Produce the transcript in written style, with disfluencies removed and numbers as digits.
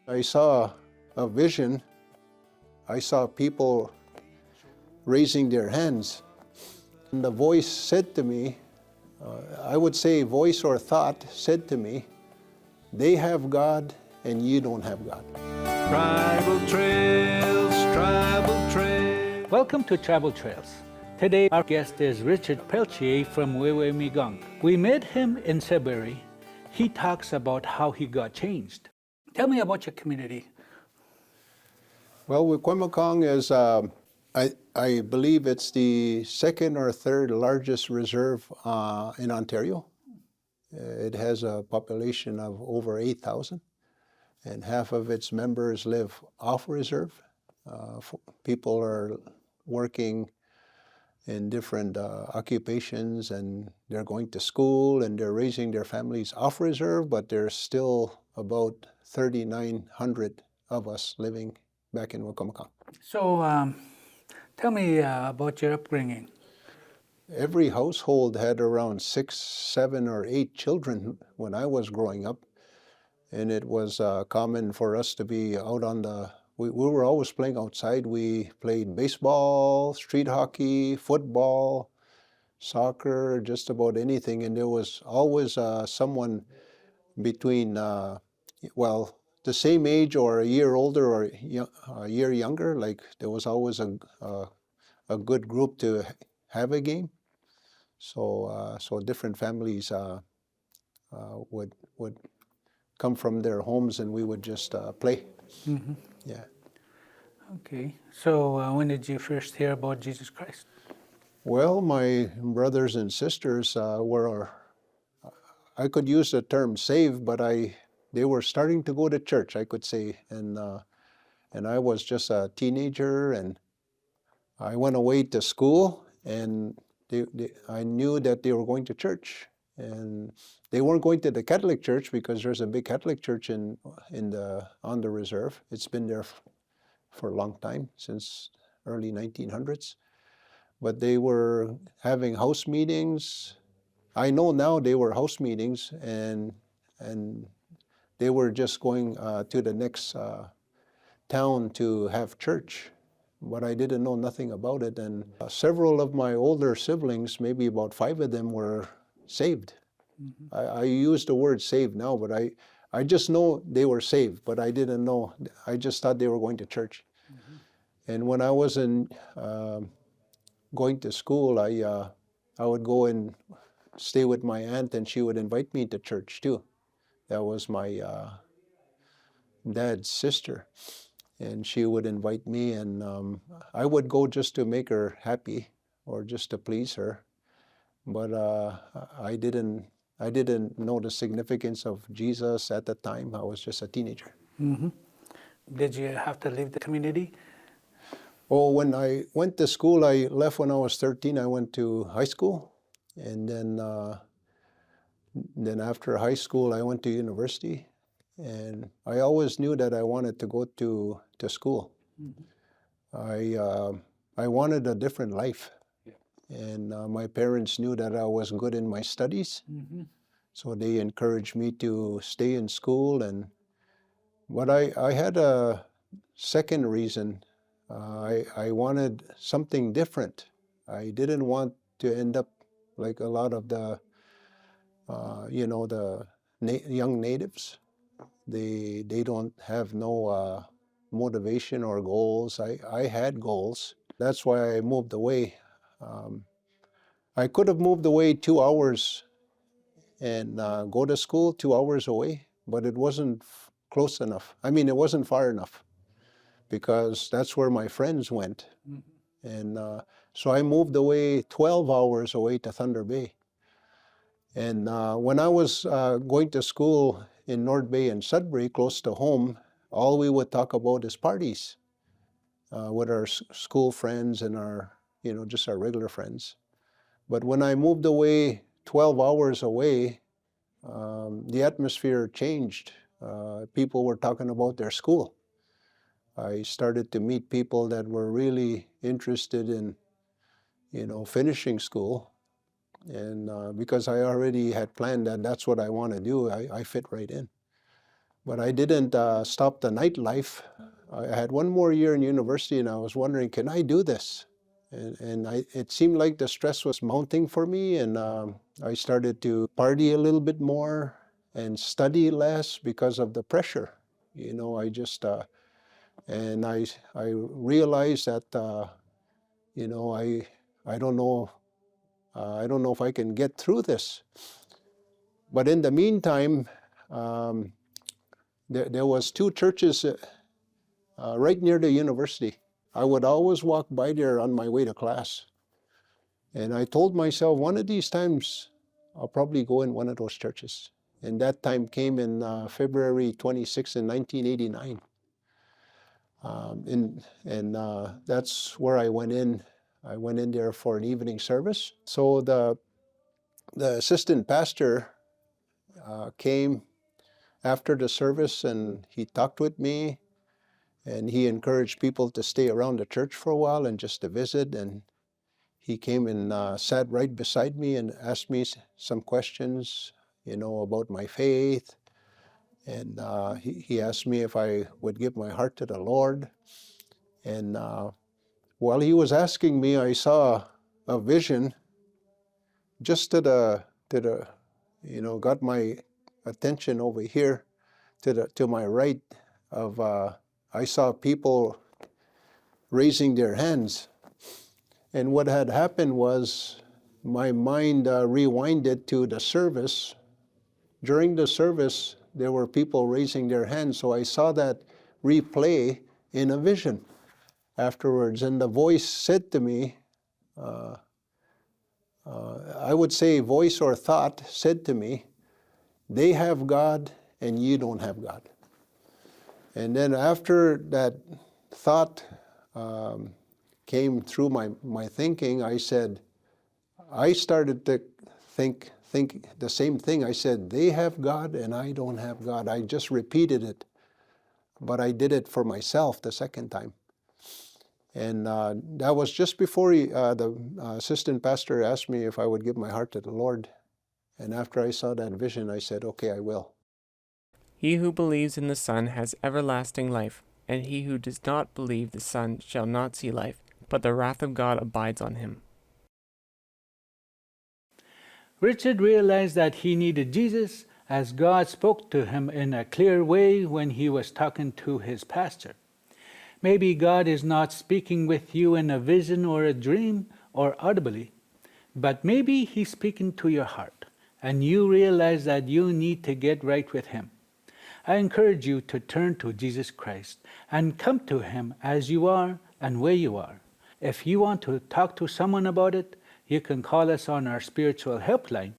I saw a vision. I saw people raising their hands. And the voice said to me, I would say voice or thought said to me, they have God and you don't have God. Tribal Trails, Tribal Trails. Welcome to Tribal Trails. Today our guest is R.Peltier from Migang. We met him in February. He talks about how he got changed. Tell me about your community. Well, Wikwemikong is, I believe it's the second or third largest reserve in Ontario. It has a population of over 8,000, and half of its members live off reserve. People are working in different occupations, and they're going to school, and they're raising their families off reserve, but there's still about 3,900 of us living back in Wikwemikong. So tell me about your upbringing. Every household had around 6, 7, or 8 children when I was growing up, and it was common for us to be out on the, we were always playing outside. We played baseball, street hockey, football, soccer, just about anything, and there was always someone between, the same age or a year older or a year younger. Like there was always a good group to have a game. So different families would come from their homes, and we would just play. Mm-hmm. Yeah. Okay. So when did you first hear about Jesus Christ? Well, my brothers and sisters were, I could use the term saved, but they were starting to go to church, I could say, and I was just a teenager, and I went away to school, and I knew that they were going to church, and they weren't going to the Catholic church because there's a big Catholic church on the reserve. It's been there for a long time, since early 1900s. But they were having house meetings. I know now they were house meetings, and they were just going to the next town to have church. But I didn't know nothing about it, and several of my older siblings, maybe about 5 of them, were saved. Mm-hmm. I use the word saved now, but I just know they were saved, but I didn't know. I just thought they were going to church. Mm-hmm. And when I was going to school, I would go and stay with my aunt, and she would invite me to church too. That was my dad's sister. And she would invite me, and I would go just to make her happy or just to please her. But I didn't know the significance of Jesus at the time. I was just a teenager. Mm-hmm. Did you have to leave the community? Oh, when I went to school, I left when I was 13. I went to high school, and then after high school, I went to university. And I always knew that I wanted to go to school. Mm-hmm. I wanted a different life. Yeah. And my parents knew that I was good in my studies. Mm-hmm. So they encouraged me to stay in school. But I had a second reason. I wanted something different. I didn't want to end up like a lot of the young natives. They don't have no motivation or goals. I had goals. That's why I moved away. I could have moved away 2 hours and go to school 2 hours away, but it wasn't close enough. I mean, it wasn't far enough, because that's where my friends went. Mm-hmm. And so I moved away 12 hours away to Thunder Bay. And when I was going to school in North Bay and Sudbury, close to home, all we would talk about is parties with our school friends and just our regular friends. But when I moved away 12 hours away, the atmosphere changed. People were talking about their school. I started to meet people that were really interested in, finishing school. And because I already had planned that that's what I want to do, I fit right in. But I didn't stop the nightlife. I had one more year in university, and I was wondering, can I do this? And it seemed like the stress was mounting for me, and I started to party a little bit more and study less because of the pressure. You know, I just and I realized that you know I don't know I don't know if I can get through this. But in the meantime, um, there was two churches right near the university. I would always walk by there on my way to class. And I told myself, one of these times, I'll probably go in one of those churches. And that time came in February 26 in 1989. That's where I went in. I went in there for an evening service. So the assistant pastor came after the service, and he talked with me, and he encouraged people to stay around the church for a while and just to visit. And he came and sat right beside me and asked me some questions, you know, about my faith. And he asked me if I would give my heart to the Lord. And while he was asking me, I saw a vision just you know, got my attention over here to my right of, I saw people raising their hands. And what had happened was my mind rewinded to the service. During the service, there were people raising their hands, so I saw that replay in a vision afterwards. And the voice said to me, I would say voice or thought said to me, they have God and you don't have God. And then after that thought came through my thinking, I said, I started to think the same thing. I said, they have God and I don't have God. I just repeated it, but I did it for myself the second time. And that was just before the assistant pastor asked me if I would give my heart to the Lord. And after I saw that vision, I said, okay, I will. He who believes in the Son has everlasting life, and he who does not believe the Son shall not see life, but the wrath of God abides on him. Richard realized that he needed Jesus as God spoke to him in a clear way when he was talking to his pastor. Maybe God is not speaking with you in a vision or a dream or audibly, but maybe He's speaking to your heart, and you realize that you need to get right with Him. I encourage you to turn to Jesus Christ and come to Him as you are and where you are. If you want to talk to someone about it, you can call us on our spiritual helpline